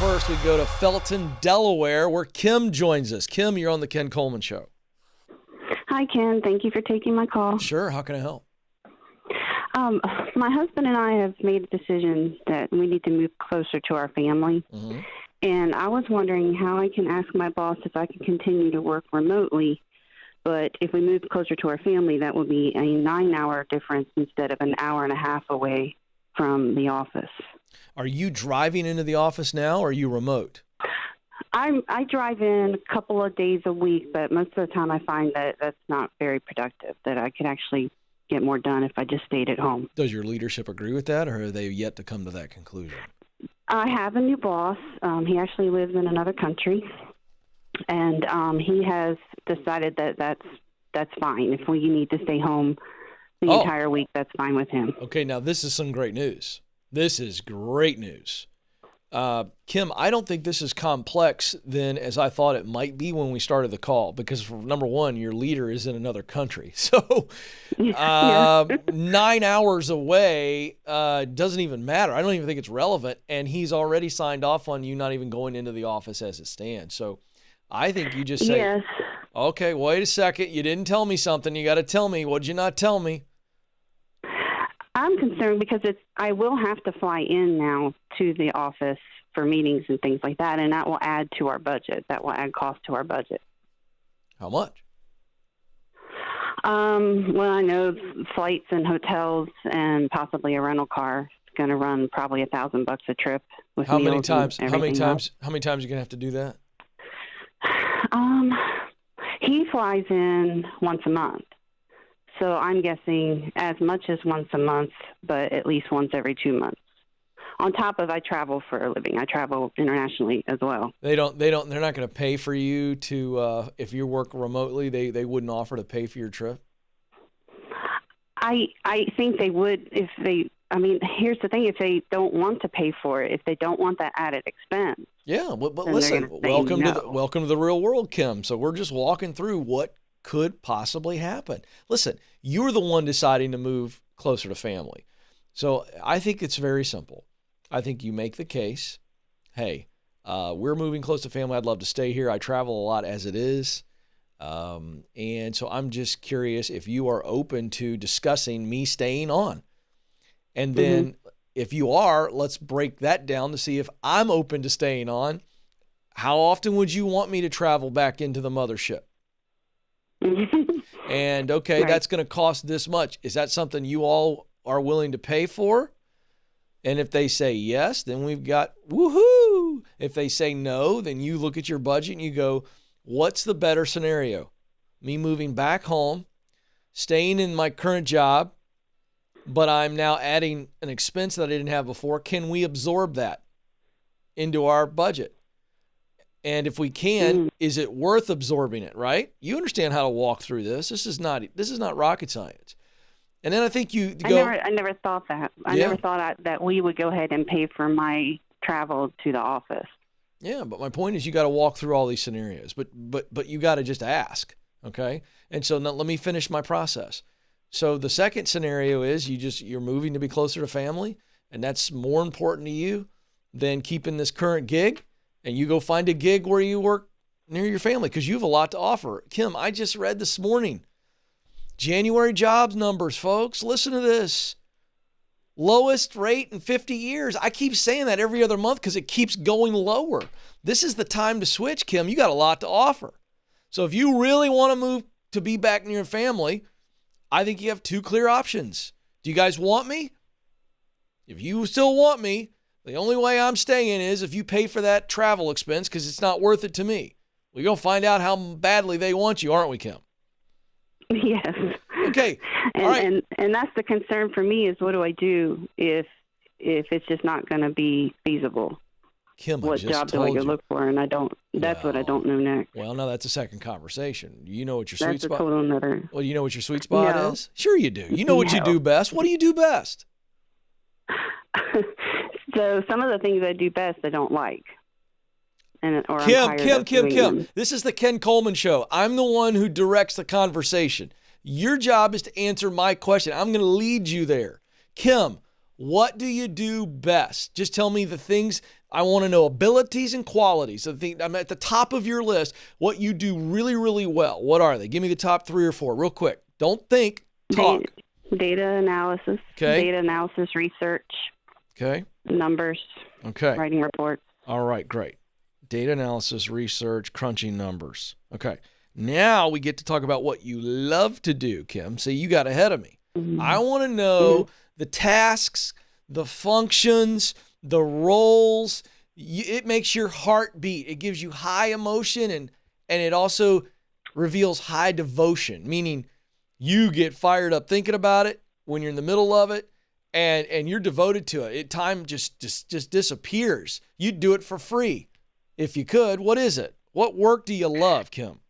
first, we go to Felton, Delaware, where Kim joins us. Kim, you're on the Ken Coleman Show. Hi, Ken. Thank you for taking my call. Sure. How can I help? My husband and I have made a decision that we need to move closer to our family. Mm-hmm. And I was wondering how I can ask my boss if I can continue to work remotely. But if we move closer to our family, that will be a 9-hour difference instead of an hour and a half away from the office. Are you driving into the office now, or are you remote? I drive in a couple of days a week, but most of the time I find that that's not very productive, that I could actually get more done if I just stayed at home. Does your leadership agree with that, or are they yet to come to that conclusion? I have a new boss. He actually lives in another country, and he has decided that that's fine. If we need to stay home the entire week, that's fine with him. Okay, now this is some great news. This is great news. Kim, I don't think this is complex then as I thought it might be when we started the call, because number one, your leader is in another country. So 9 hours away doesn't even matter. I don't even think it's relevant. And he's already signed off on you not even going into the office as it stands. So I think you just say, yes. Okay, wait a second. You didn't tell me something. You got to tell me. What'd you not tell me? I'm concerned because I will have to fly in now to the office for meetings and things like that, and that will add to our budget. That will add cost to our budget. How much? Well, I know flights and hotels and possibly a rental car is going to run probably $1,000 a trip. With How many times? How many times are you going to have to do that? He flies in once a month. So I'm guessing as much as once a month, but at least once every 2 months. On top of I travel for a living. I travel internationally as well. They're not going to pay for you to, if you work remotely, they wouldn't offer to pay for your trip? I think they would if they, here's the thing, if they don't want to pay for it, if they don't want that added expense. Yeah, but listen, welcome to the real world, Kim. So we're just walking through what could possibly happen. Listen, you're the one deciding to move closer to family. So I think it's very simple. I think you make the case, hey, we're moving close to family. I'd love to stay here. I travel a lot as it is. And so I'm just curious if you are open to discussing me staying on. And then if you are, let's break that down to see if I'm open to staying on. How often would you want me to travel back into the mothership? And okay, right. That's going to cost this much. Is that something you all are willing to pay for? And if they say yes, then we've got woohoo. If they say no, then you look at your budget and you go, what's the better scenario? Me moving back home, staying in my current job, but I'm now adding an expense that I didn't have before. Can we absorb that into our budget? And if we can, is it worth absorbing it, right? You understand how to walk through this. This is not rocket science. And then I think you go. I never thought that. I never thought that we would go ahead and pay for my travel to the office. Yeah, but my point is you got to walk through all these scenarios. But you got to just ask, okay? And so now let me finish my process. So the second scenario is you're moving to be closer to family, and that's more important to you than keeping this current gig. And you go find a gig where you work near your family because you have a lot to offer. Kim, I just read this morning, January jobs numbers, folks. Listen to this. Lowest rate in 50 years. I keep saying that every other month because it keeps going lower. This is the time to switch, Kim. You got a lot to offer. So if you really want to move to be back near your family, I think you have two clear options. Do you guys want me? If you still want me, the only way I'm staying is if you pay for that travel expense because it's not worth it to me. We're going to find out how badly they want you, aren't we, Kim? Yes. Okay. And, all right. And that's the concern for me is what do I do if it's just not going to be feasible? Kim, what job do I go look for? And I don't. That's what I don't know next. Well, no, that's a second conversation. You know what your sweet spot? That's a total another. Well, you know what your sweet spot is? Sure, you do. You know what you do best. What do you do best? So some of the things I do best, I don't like. Kim. This is the Ken Coleman Show. I'm the one who directs the conversation. Your job is to answer my question. I'm going to lead you there. Kim, What do you do best? Just tell me the things I want to know, abilities and qualities. So I'm at the top of your list. What you do really, really well. What are they? Give me the top 3 or 4 real quick. Don't think, talk. Data analysis. Okay. Data analysis, research. Okay. Numbers. Okay. Writing reports. All right, great. Data analysis, research, crunching numbers. Okay. Now we get to talk about what you love to do, Kim. See, you got ahead of me. Mm-hmm. I want to know the tasks, the functions, the roles. It makes your heart beat. It gives you high emotion, and it also reveals high devotion, meaning you get fired up thinking about it when you're in the middle of it, and you're devoted to it. Time just disappears. You'd do it for free if you could. What is it? What work do you love, Kim?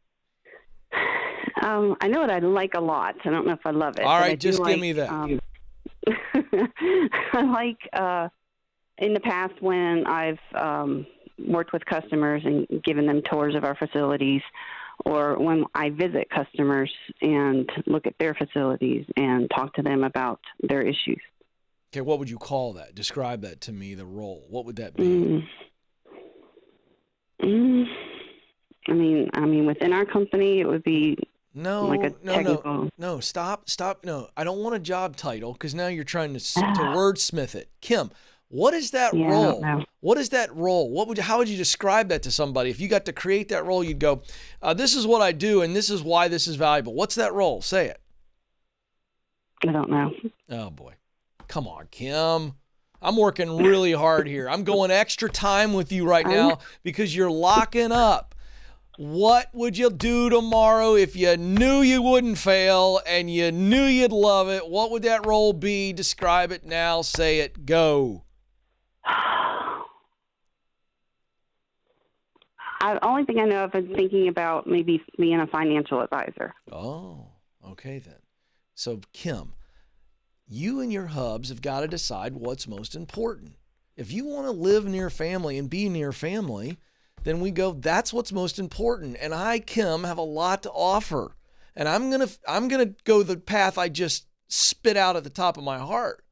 I know what I like a lot. I don't know if I love it. All right, just give me that. I like in the past when I've worked with customers and given them tours of our facilities, or when I visit customers and look at their facilities and talk to them about their issues. Okay, what would you call that? Describe that to me, the role. What would that be? I mean, within our company, it would be No, stop. No, I don't want a job title, because now you're trying to wordsmith it. Kim, what is that role? What is that role? How would you describe that to somebody? If you got to create that role, you'd go, this is what I do, and this is why this is valuable. What's that role? Say it. I don't know. Oh, boy. Come on, Kim. I'm working really hard here. I'm going extra time with you right now because you're locking up. What would you do tomorrow if you knew you wouldn't fail and you knew you'd love it? What would that role be? Describe it now. Say it. Go. The only thing I know of is thinking about maybe being a financial advisor. Oh, okay then. So, Kim, you and your hubs have got to decide what's most important. If you want to live near family and be near family, then we go, that's what's most important. And I, Kim, have a lot to offer. And I'm gonna go the path I just spit out at the top of my heart.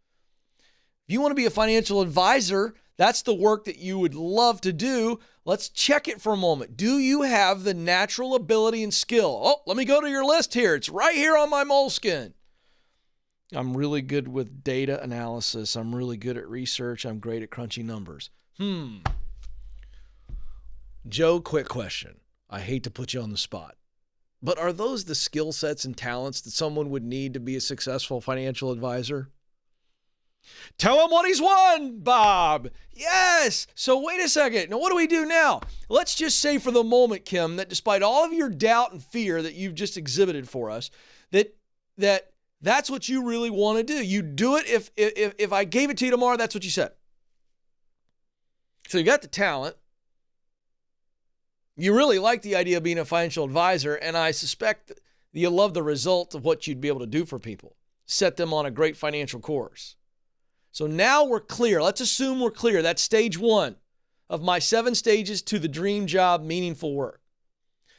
If you want to be a financial advisor, that's the work that you would love to do. Let's check it for a moment. Do you have the natural ability and skill? Oh, let me go to your list here. It's right here on my moleskin. I'm really good with data analysis. I'm really good at research. I'm great at crunching numbers. Joe, quick question. I hate to put you on the spot, but are those the skill sets and talents that someone would need to be a successful financial advisor? Tell him what he's won, Bob. Yes. So wait a second. Now, what do we do now? Let's just say for the moment, Kim, that despite all of your doubt and fear that you've just exhibited for us, that's what you really want to do. You do it if I gave it to you tomorrow, that's what you said. So you got the talent. You really like the idea of being a financial advisor, and I suspect that you love the result of what you'd be able to do for people. Set them on a great financial course. So now we're clear. Let's assume we're clear. That's stage 1 of my 7 stages to the dream job, meaningful work.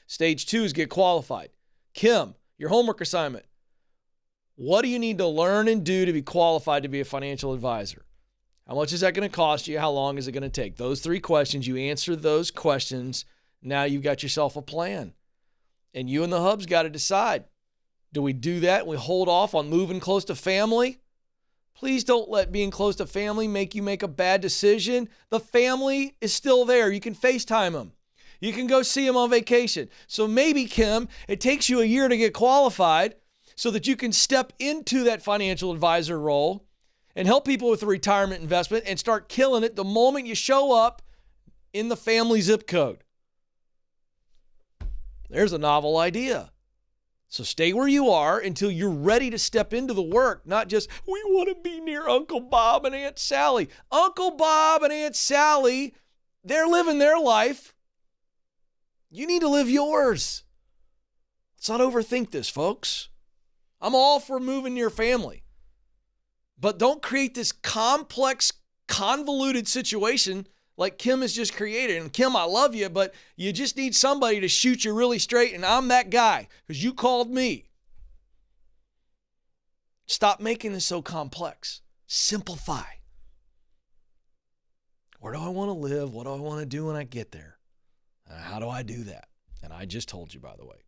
Stage 2 is get qualified. Kim, your homework assignment. What do you need to learn and do to be qualified to be a financial advisor? How much is that going to cost you? How long is it going to take? Those 3 questions, you answer those questions. Now you've got yourself a plan. And you and the hubs got to decide. Do we do that and we hold off on moving close to family? Please don't let being close to family make you make a bad decision. The family is still there. You can FaceTime them. You can go see them on vacation. So maybe, Kim, it takes you a year to get qualified so that you can step into that financial advisor role and help people with a retirement investment and start killing it the moment you show up in the family zip code. There's a novel idea. So stay where you are until you're ready to step into the work, not just, we want to be near Uncle Bob and Aunt Sally. Uncle Bob and Aunt Sally, they're living their life. You need to live yours. Let's not overthink this, folks. I'm all for moving near family. But don't create this complex, convoluted situation like Kim has just created. And Kim, I love you, but you just need somebody to shoot you really straight, and I'm that guy because you called me. Stop making this so complex. Simplify. Where do I want to live? What do I want to do when I get there? How do I do that? And I just told you, by the way.